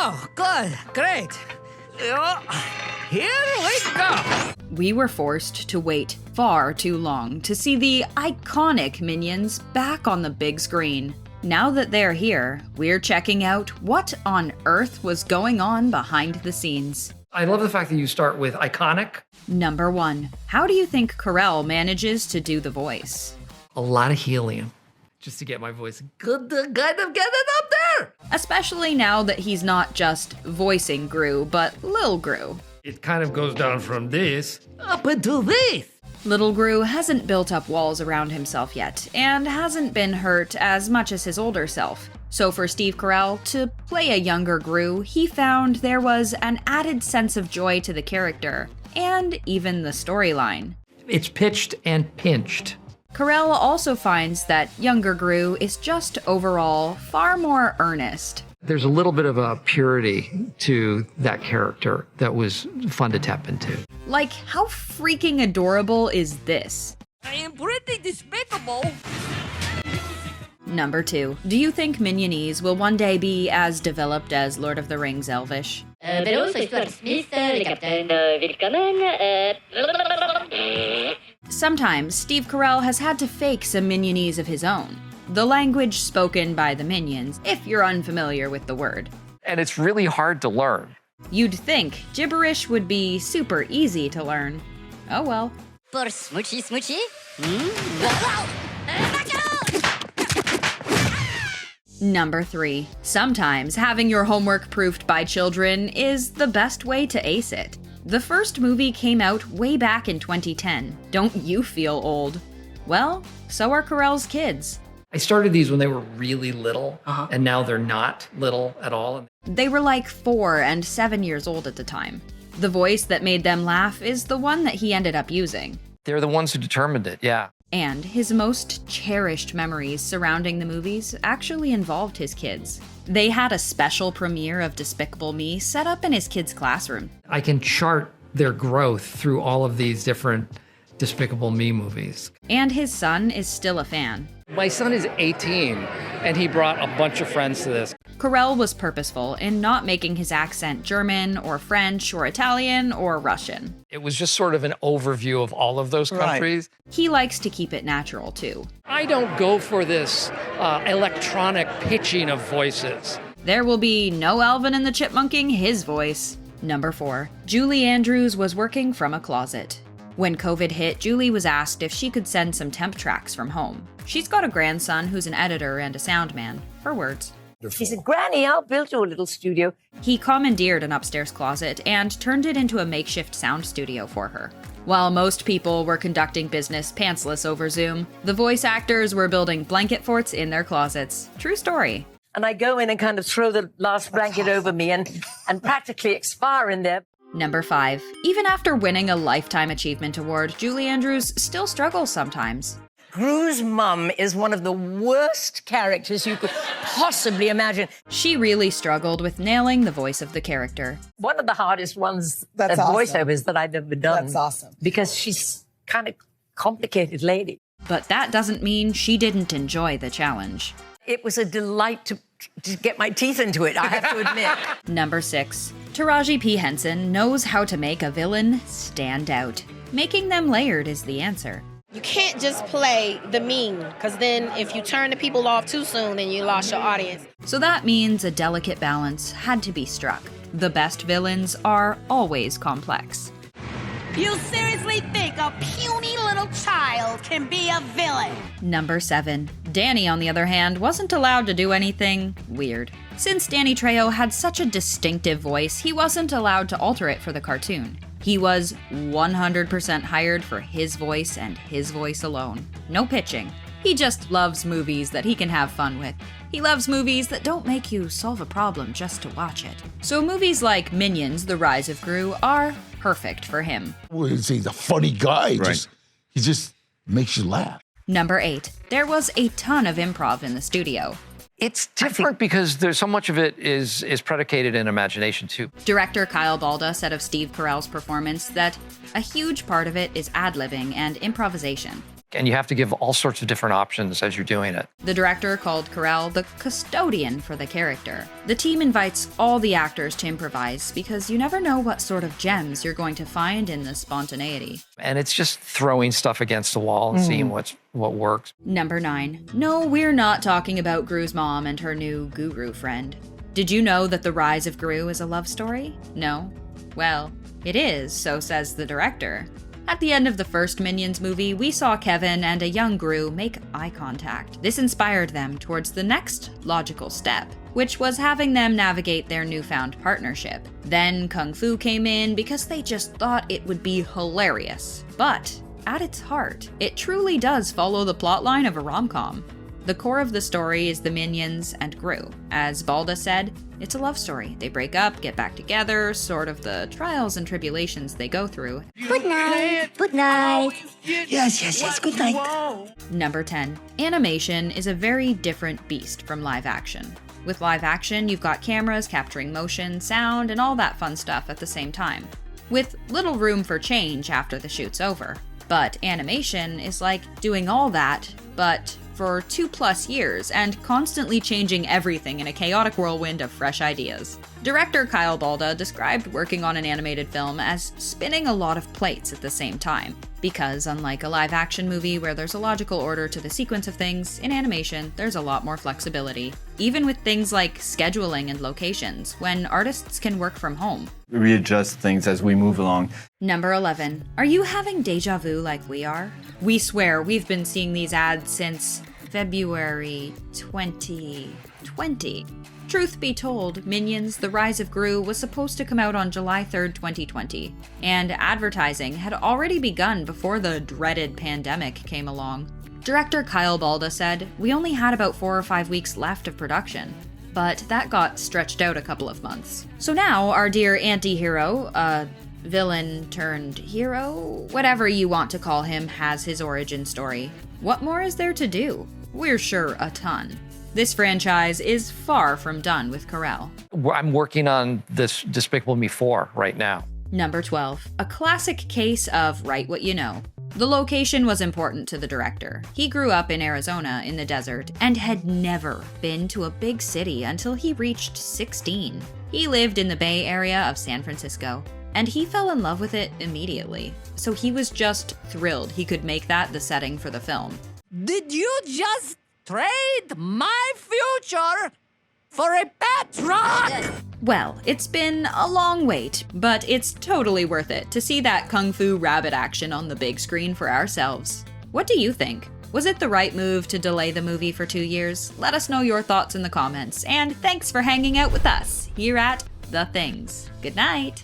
Oh, good. Great. Here we go. We were forced to wait far too long to see the iconic Minions back on the big screen. Now that they're here, we're checking out what on earth was going on behind the scenes. I love the fact that you start with iconic. Number 1. How do you think Carell manages to do the voice? A lot of helium just to get my voice good to kind of get it up there. Especially now that he's not just voicing Gru, but Lil Gru. It kind of goes down from this Up into this. Little Gru hasn't built up walls around himself yet, and hasn't been hurt as much as his older self. So for Steve Carell to play a younger Gru, he found there was an added sense of joy to the character, and even the storyline. It's pitched and pinched. Carell also finds that younger Gru is just overall far more earnest. There's a little bit of a purity to that character that was fun to tap into. Like, how freaking adorable is this? I am pretty despicable. Number 2. Do you think Minionese will one day be as developed as Lord of the Rings Elvish? Però soy Stuart Smith, le capitaine Willkommen. Sometimes Steve Carell has had to fake some Minionese of his own. The language spoken by the Minions, if you're unfamiliar with the word. And it's really hard to learn. You'd think gibberish would be super easy to learn. Oh well. Por smoochy smoochy? Number 3. Sometimes having your homework proofed by children is the best way to ace it. The first movie came out way back in 2010. Don't you feel old? Well, so are Carell's kids. I started these when they were really little, and now they're not little at all. They were like 4 and 7 years old at the time. The voice that made them laugh is the one that he ended up using. They're the ones who determined it, yeah. And his most cherished memories surrounding the movies actually involved his kids. They had a special premiere of Despicable Me set up in his kids' classroom. I can chart their growth through all of these different Despicable Me movies. And his son is still a fan. My son is 18, and he brought a bunch of friends to this. Carell was purposeful in not making his accent German or French or Italian or Russian. It was just sort of an overview of all of those countries. He likes to keep it natural, too. I don't go for this electronic pitching of voices. There will be no Alvin and the Chipmunking his voice. Number 4. Julie Andrews was working from a closet. When COVID hit, Julie was asked if she could send some temp tracks from home. She's got a grandson who's an editor and a sound man. Her words. She said, Granny, I'll build you a little studio. He commandeered an upstairs closet and turned it into a makeshift sound studio for her. While most people were conducting business pantsless over Zoom, the voice actors were building blanket forts in their closets. True story. And I go in and kind of throw the last blanket over me and practically expire in there. Number 5. Even after winning a Lifetime Achievement Award, Julie Andrews still struggles sometimes. Gru's mum is one of the worst characters you could possibly imagine. She really struggled with nailing the voice of the character. One of the hardest ones That's awesome. voiceovers that I've ever done. That's awesome. Because she's kind of complicated lady. But that doesn't mean she didn't enjoy the challenge. It was a delight to get my teeth into it, I have to admit. Number 6. Taraji P. Henson knows how to make a villain stand out. Making them layered is the answer. You can't just play the mean, because then if you turn the people off too soon, then you lost your audience. So that means a delicate balance had to be struck. The best villains are always complex. You seriously think a puny little child can be a villain? Number 7. Danny, on the other hand, wasn't allowed to do anything weird. Since Danny Trejo had such a distinctive voice, he wasn't allowed to alter it for the cartoon. He was 100% hired for his voice and his voice alone. No pitching. He just loves movies that he can have fun with. He loves movies that don't make you solve a problem just to watch it. So movies like Minions, The Rise of Gru are perfect for him. Well, he's a funny guy. Right. He just makes you laugh. Number 8. There was a ton of improv in the studio. It's different because there's so much of it is predicated in imagination, too. Director Kyle Balda said of Steve Carell's performance that a huge part of it is ad-libbing and improvisation. And you have to give all sorts of different options as you're doing it. The director called Carell the custodian for the character. The team invites all the actors to improvise because you never know what sort of gems you're going to find in the spontaneity. And it's just throwing stuff against the wall and seeing what works. Number 9. No, we're not talking about Gru's mom and her new guru friend. Did you know that the Rise of Gru is a love story? No? Well, it is, so says the director. At the end of the first Minions movie, we saw Kevin and a young Gru make eye contact. This inspired them towards the next logical step, which was having them navigate their newfound partnership. Then Kung Fu came in because they just thought it would be hilarious. But at its heart, it truly does follow the plotline of a rom-com. The core of the story is the Minions and Gru. As Balda said, it's a love story. They break up, get back together, sort of the trials and tribulations they go through. Good night. Good night. Yes, good night. Number 10. Animation is a very different beast from live action. With live action, you've got cameras capturing motion, sound, and all that fun stuff at the same time, with little room for change after the shoot's over. But animation is like doing all that, but for 2+ years and constantly changing everything in a chaotic whirlwind of fresh ideas. Director Kyle Balda described working on an animated film as spinning a lot of plates at the same time. Because unlike a live action movie where there's a logical order to the sequence of things, in animation there's a lot more flexibility. Even with things like scheduling and locations, when artists can work from home. Readjust things as we move along. Number 11. Are you having deja vu like we are? We swear we've been seeing these ads since February 2020. Truth be told, Minions: The Rise of Gru was supposed to come out on July 3rd, 2020, and advertising had already begun before the dreaded pandemic came along. Director Kyle Balda said, "We only had about 4 or 5 weeks left of production." But that got stretched out a couple of months. So now our dear anti-hero, villain turned hero, whatever you want to call him, has his origin story. What more is there to do? We're sure a ton. This franchise is far from done with Carell. I'm working on this Despicable Me 4 right now. Number 12. A classic case of write what you know. The location was important to the director. He grew up in Arizona in the desert and had never been to a big city until he reached 16. He lived in the Bay Area of San Francisco, and he fell in love with it immediately. So he was just thrilled he could make that the setting for the film. Did you just trade my future for a pet rock? Well, it's been a long wait, but it's totally worth it to see that kung fu rabbit action on the big screen for ourselves. What do you think? Was it the right move to delay the movie for 2 years? Let us know your thoughts in the comments, and thanks for hanging out with us here at The Things. Good night!